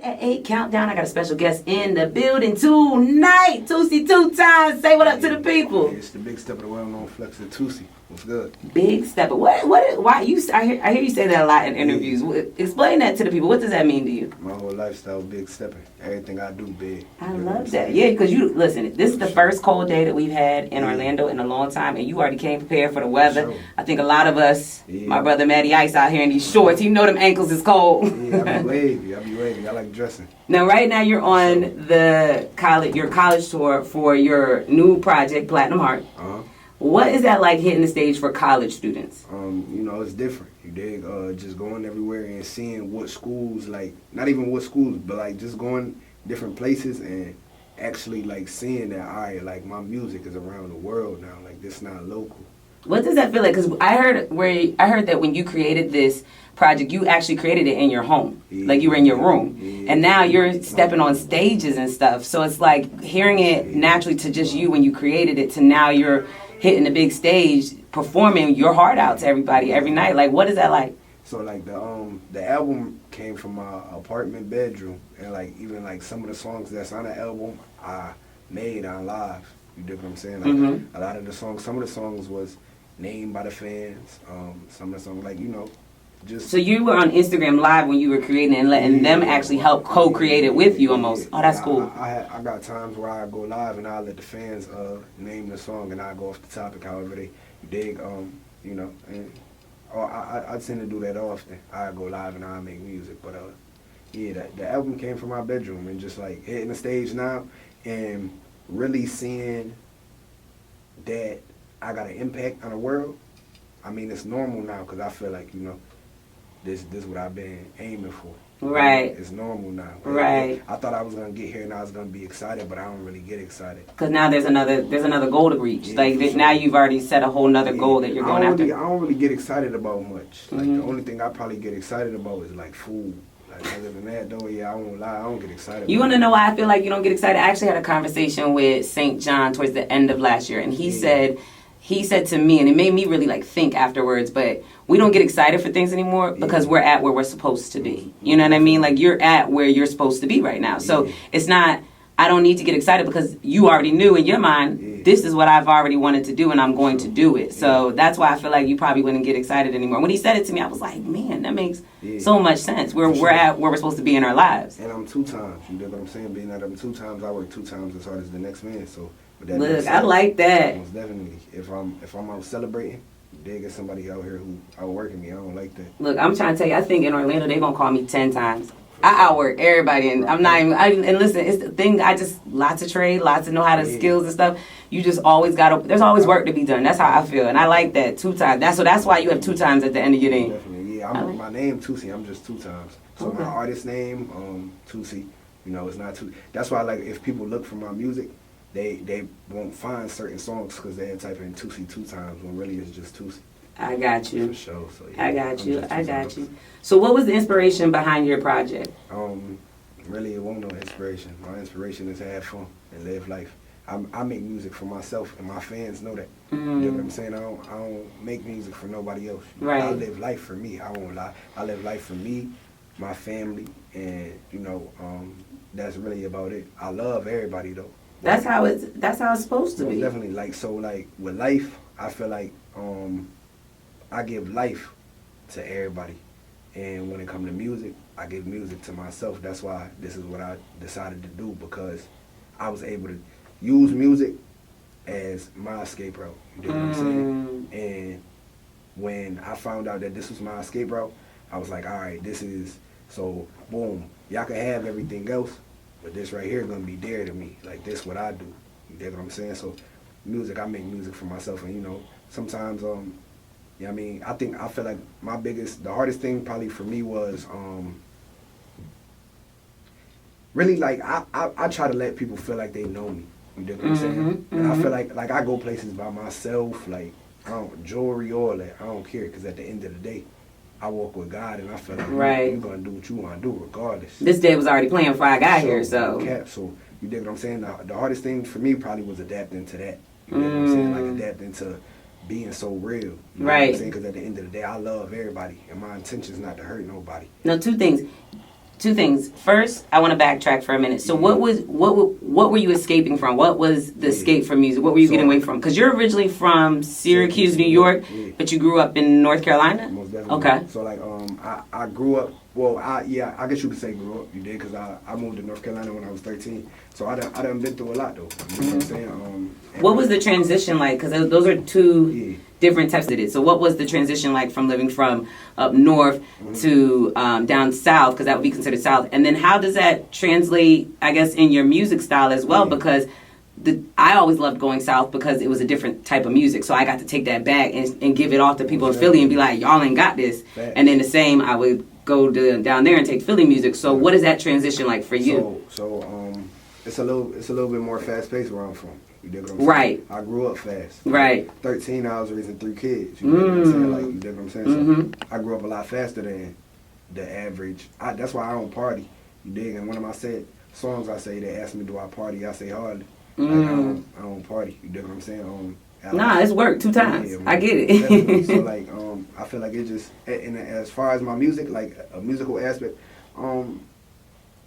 at 8 countdown. I got a special guest in the building tonight. Toosii 2 times. Say what up to the people. It's the big step of the well-known flex of Toosii. What's good? Big step. Why you? I hear you say that a lot in interviews. Explain that to the people. What does that mean to you? My whole lifestyle, big stepping. Everything I do, big. I love that. Yeah, because you listen. This is the first cold day that we've had in Orlando in a long time, and you already came prepared for the weather. Sure. I think a lot of us, my brother Matty Ice out here in these shorts, you know them ankles is cold. Yeah, I be wavy. I like dressing. Now, right now, you're on your college tour for your new project, Platinum Heart. What is that like hitting the stage for college students? It's different. You dig? Just going everywhere and seeing what schools, like, not even what schools, but like just going different places and actually like seeing that, all right, like my music is around the world now. Like, this not local. What does that feel like? Because I heard that when you created this project, you actually created it in your home. Yeah, like you were in your room. Yeah. And now you're stepping on stages and stuff. So it's like hearing it naturally to just you when you created it to now you're hitting the big stage, performing your heart out to everybody every night. Like, what is that like? So like the album came from my apartment bedroom, and like even like some of the songs that's on the album I made on live. You dig what I'm saying? Like a lot of the songs, some of the songs was named by the fans. Some of the songs, like, just. So you were on Instagram Live when you were creating it and letting them actually help co-create it with you almost. Oh, that's cool. I got times where I go live and I let the fans name the song and I go off the topic however they dig. And I tend to do that often. I go live and I make music, but the album came from my bedroom and just like hitting the stage now and really seeing that I got an impact on the world. I mean, it's normal now because I feel like, this is what I've been aiming for. Right. It's normal now. Right. I thought I was going to get here and I was going to be excited, but I don't really get excited. Because now there's another goal to reach. Yeah, like, now you've already set a whole nother goal that you're going after. I don't really get excited about much. Like, the only thing I probably get excited about is, like, food. Like, other than that, though, I won't lie, I don't get excited. You want to know why I feel like you don't get excited? I actually had a conversation with St. John towards the end of last year, and he said to me, and it made me really like think afterwards, but we don't get excited for things anymore because we're at where we're supposed to be. You know what I mean? Like, you're at where you're supposed to be right now. So it's not, I don't need to get excited because you already knew in your mind, this is what I've already wanted to do and I'm going to do it. So that's why I feel like you probably wouldn't get excited anymore. When he said it to me, I was like, man, that makes so much sense. We're at where we're supposed to be in our lives. And I'm 2 times. You know what I'm saying? Being that I'm 2 times, I work 2 times as hard as the next man. So look, I like that. Most definitely. If I'm out celebrating, they get somebody out here who outworking me. I don't like that. Look, I'm trying to tell you, I think in Orlando they're gonna call me 10 times. I outwork everybody, and I'm not even. And listen, it's the thing. I just lots of trade, lots of know how to skills and stuff. You just always gotta. There's always work to be done. That's how I feel, and I like that 2 times. That's why you have 2 times at the end of your name. Definitely, yeah. My name Toosii. I'm just 2 times. So my artist name, Toosii. It's not too. That's why, like, if people look for my music, they won't find certain songs because they type in Toosii 2 times when really it's just Toosii. I got you. For sure. So, I got you. So what was the inspiration behind your project? Really, it won't no inspiration. My inspiration is to have fun and live life. I make music for myself, and my fans know that. You know what I'm saying? I don't make music for nobody else. Right. I live life for me. I won't lie. I live life for me, my family, and that's really about it. I love everybody though. That's how it's supposed to be. Definitely. Like with life, I feel like I give life to everybody. And when it comes to music, I give music to myself. That's why this is what I decided to do, because I was able to use music as my escape route. You know what I'm saying? And when I found out that this was my escape route, I was like, all right, so boom, y'all can have everything else, but this right here is going to be dear to me. Like, this what I do. You get what I'm saying? So music, I make music for myself. And, sometimes, I feel like the hardest thing probably for me was really, like, I try to let people feel like they know me. You get what I'm saying? And I feel like I go places by myself, like, jewelry, all that. I don't care, because at the end of the day, I walk with God, and I feel like you're going to do what you want to do regardless. This day was already playing before I got here, so. So, you dig what I'm saying? The hardest thing for me probably was adapting to that. You dig what I'm saying? Like, adapting to being so real. You know what I'm saying? Because at the end of the day, I love everybody, and my intention is not to hurt nobody. No, 2 things. two things. First, I want to backtrack for a minute. So what were you escaping from? What was the escape from music? What were you getting away from? Because you're originally from Syracuse, New York, but you grew up in North Carolina? Most definitely. Okay. So like I grew up, well, I guess you could say grew up. You did, because I moved to North Carolina when I was 13. So I done been through a lot though. You know what I'm saying? What was the transition like? Because those are two different types of it. So what was the transition like from living from up north to down south? Because that would be considered south. And then how does that translate, I guess, in your music style as well? Because I always loved going south because it was a different type of music. So I got to take that back and give it off to people in Philly and be like, y'all ain't got this. And then the same, I would go down there and take Philly music. So what is that transition like for you? So it's a little bit more fast paced where I'm from. You dig what I'm saying? Right. I grew up fast. Right. 13, I was raising 3 kids. You dig what I'm saying? Like, you dig what I'm saying? So I grew up a lot faster than the average. That's why I don't party. You dig? And one of my songs I say, they ask me, do I party? I say hardly. Like, I don't party. You dig what I'm saying? Nah, it's worked 2 times. Yeah, I get it. So like, I feel like it just, and as far as my music, like a musical aspect, I don't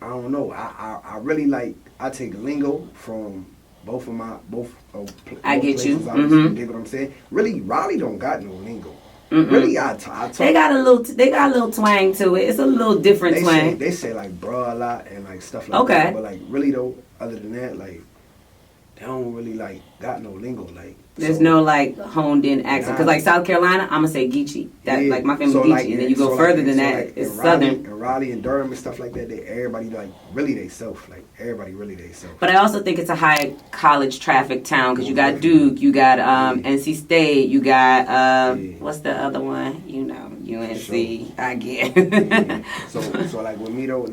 know. I really like, I take lingo from both I get you. You dig what I'm saying? Really, Raleigh don't got no lingo. Really, I talk. They got a little twang to it. It's a little different twang. They say like bruh a lot and like stuff like that. But like really though, other than that, like they don't really like got no lingo. Like there's no like honed in accent. Cause like South Carolina, I'm gonna say Geechee. That like my family Geechee, like, and then you go further than that, it's Southern. And Raleigh and Durham and stuff like that. Everybody like really they self. Like everybody really they self. But I also think it's a high college traffic town because you got Duke, you got NC State, you got what's the other one? You know, UNC. Sure. I get. So like with me though,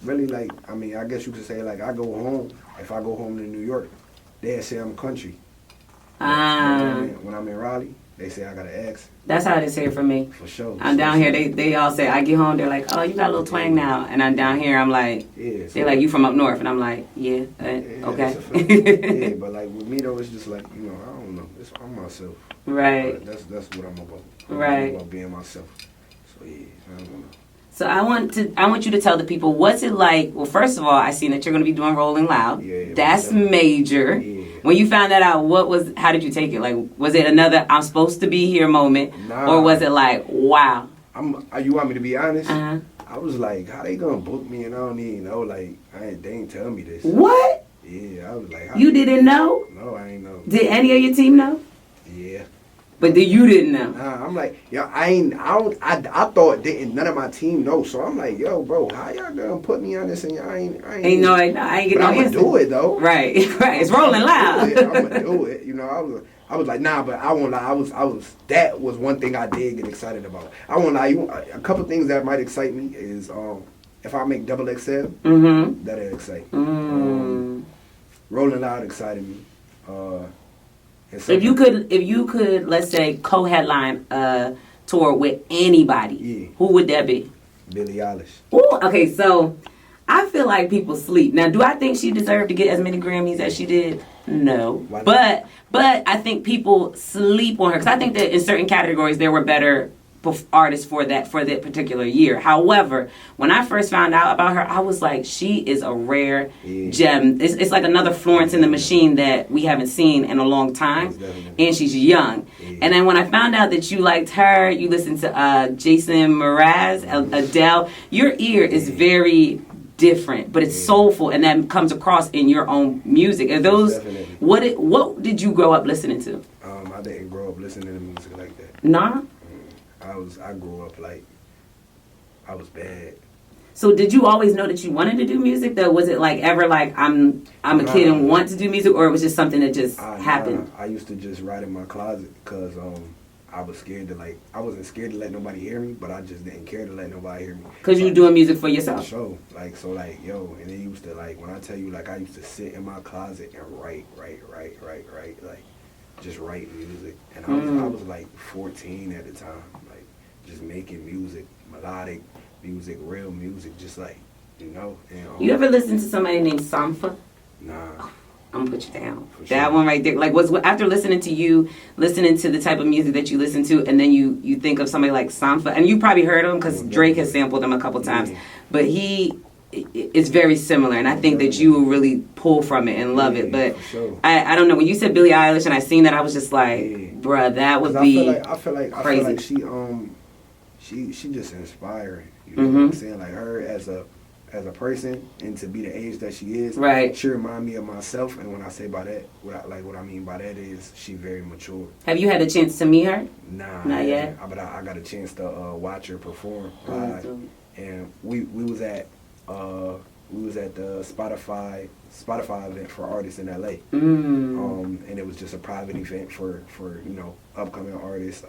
really like I mean I guess you could say like I go home. If I go home to New York, they say I'm country. When I'm in Raleigh, they say I got an accent. That's how they say it for me. For sure. I'm down here. They all say I get home. They're like, oh, you got a little twang now. And I'm down here. I'm like, they're like, you from up north, and I'm like, okay. Yeah, but like with me though, it's just like I don't know. I'm myself. Right. That's what I'm about. Right. I'm about being myself. So yeah, I don't know. So I want you to tell the people what's it like. Well, first of all, I seen that you're going to be doing Rolling Loud. Yeah, that's major. Yeah. When you found that out, how did you take it? Like, was it another I'm supposed to be here moment, or was it like, wow? You want me to be honest? Uh-huh. I was like, how they gonna book me and I don't even know? Like, they ain't tell me this. What? Yeah, I was like, you didn't know? No, I ain't know. Did any of your team know? Yeah. But you didn't know. Nah, I'm like, I thought none of my team know. So I'm like, yo, bro, how y'all gonna put me on this and I ain't I ain't get no I'm gonna do it though. Right. It's Rolling Loud. I'm gonna do it. I was like, nah, but I won't lie. That was one thing I did get excited about. I won't lie. A couple things that might excite me is if I make double XL, that'll excite me. Rolling Loud excited me. If you could, let's say, co-headline a tour with anybody, who would that be? Billie Elyse. Ooh, okay, so I feel like people sleep. Now, do I think she deserved to get as many Grammys as she did? No. But I think people sleep on her because I think that in certain categories there were better artists for that particular year. However, when I first found out about her, I was like, she is a rare gem. It's like another Florence in the Machine that we haven't seen in a long time, and she's young. And then when I found out that you liked her, you listened to Jason Mraz, Adele, your ear is very different, but it's soulful, and that comes across in your own music. Are those what did you grow up listening to? I didn't grow up listening to music like that. Nah. I grew up like I was bad. So did you always know that you wanted to do music though? Was it like ever like I'm a kid and want to do music, or it was just something that just happened? I used to just write in my closet because I was scared to I wasn't scared to let nobody hear me, but I just didn't care to let nobody hear me. Because you were doing music for yourself. So yo, and it used to when I tell you I used to sit in my closet and write just write music, and I was like 14 at the time, like just making music, melodic music, real music, just And, you ever listen to somebody named Sampha? Nah. I'm gonna put you down. For that sure. One right there. Like, after listening to you, listening to the type of music that you listen to, and then you think of somebody like Sampha, and you probably heard him because Drake has sampled him a couple times. but he is very similar, and I think that you will really pull from it and love it. But sure. I don't know, when you said Billie Eilish and I seen that, I was just like, bruh, that would be I feel like crazy. she just inspiring. You know what I'm saying? Like her as a person, and to be the age that she is, Right. She remind me of myself. And when I say by that, what I mean by that is she very mature. Have you had a chance to meet her? Nah, Not yet. But I got a chance to watch her perform live, and we was at the Spotify event for artists in LA. And it was just a private event for upcoming artists.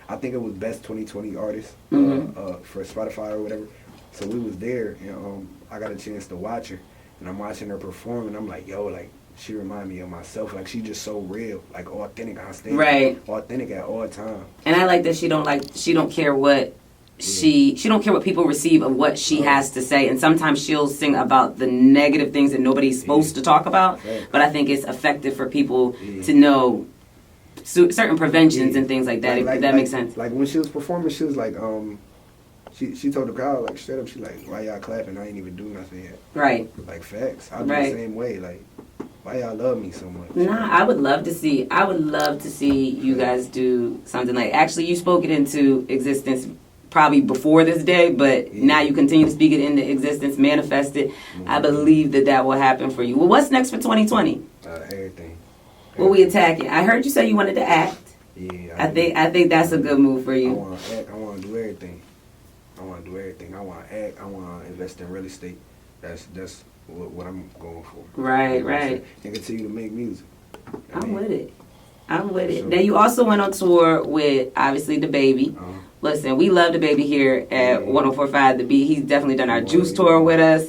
I think it was best 2020 artists for Spotify or whatever. So we was there, and I got a chance to watch her, and I'm watching her perform, and I'm like, yo, like she remind me of myself. Like she just so real, like authentic on stage, right? Authentic at all times. And I like that she don't care what she don't care what people receive of what she has to say. And sometimes she'll sing about the negative things that nobody's supposed to talk about. Right. But I think it's effective for people to know certain preventions and things like that. If that makes sense. Like when she was performing, she was like, she told the crowd, like, straight up, she like, why y'all clapping? I ain't even do nothing yet. Right. Like, facts. I'd be the same way. Like, why y'all love me so much? Nah, I would love to see you guys do something like, actually, you spoke it into existence probably before this day, but now you continue to speak it into existence, manifest it. I believe that will happen for you. Well, what's next for 2020? Everything. What we attacking? I heard you say you wanted to act. Yeah. I think that's a good move for you. I want to act. I want to do everything. I want to act. I want to invest in real estate. That's what I'm going for. Right. And continue to make music. I'm with it. Sure. Now you also went on tour with obviously the baby. Listen, we love the baby here at 104.5 The Beat. He's definitely done our Juice tour with us.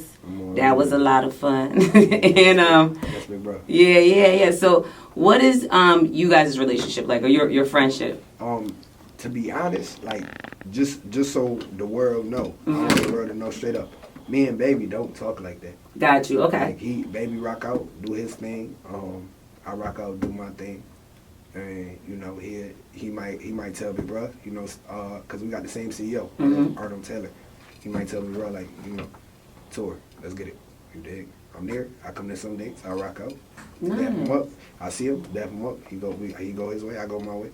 That was a lot of fun. And that's big, bro. Yeah. So what is you guys' relationship like, or your friendship? To be honest, like just so the world know, I want the world to know straight up. Me and Baby don't talk like that. Got you. Okay. Like Baby rock out, do his thing. I rock out, do my thing. And he might tell me, bro, because we got the same CEO, Arnold Taylor. He might tell me, bro, like, tour, let's get it. You dig? I'm there. I come to some dates. I rock out. Nice. Dap him up. I see him. Dap him up. He go his way. I go my way.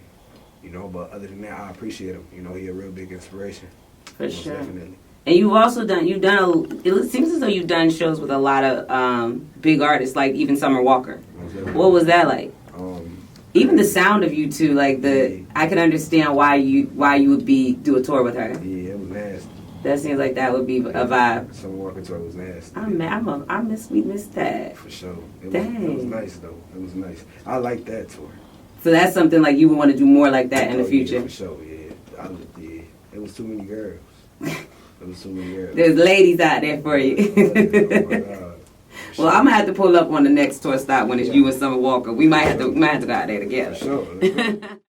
But other than that, I appreciate him. He a real big inspiration. For sure. Definitely. And it seems as though you've done shows with a lot of big artists, like even Summer Walker. What was that like? Even the sound of you two, like I can understand why you would do a tour with her. Yeah, it was nasty. That seems like that would be a vibe. Summer Walker tour was nasty. We missed that. For sure. It was nice though. It was nice. I like that tour. So that's something like you would want to do more like that in the future. Yeah, for sure. Yeah. It was too many girls. There's ladies out there for you. Oh my God. Well, I'm gonna have to pull up on the next tour stop when it's you and Summer Walker. We might have to go out there together. For sure.